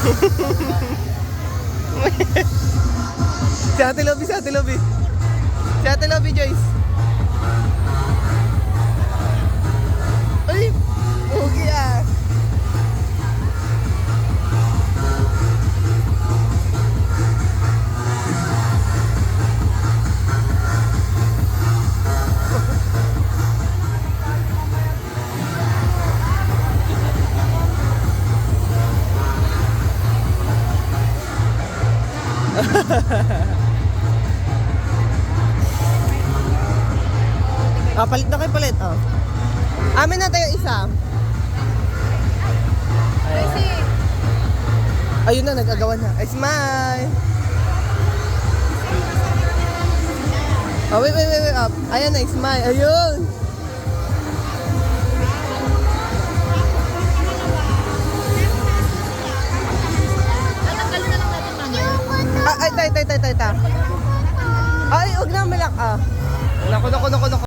Si Ate Lobby, si Ate Lobby. Si Ate Lobby, Joyce. Ay, pugi ah. Palit na kayo, palit. Amin na tayo isa. Ayun na, nag-agawan na. Ay, smile! Wait, up. Ayan na, smile. Ayun! Ay, tay. Ay, huwag na malak. Naku.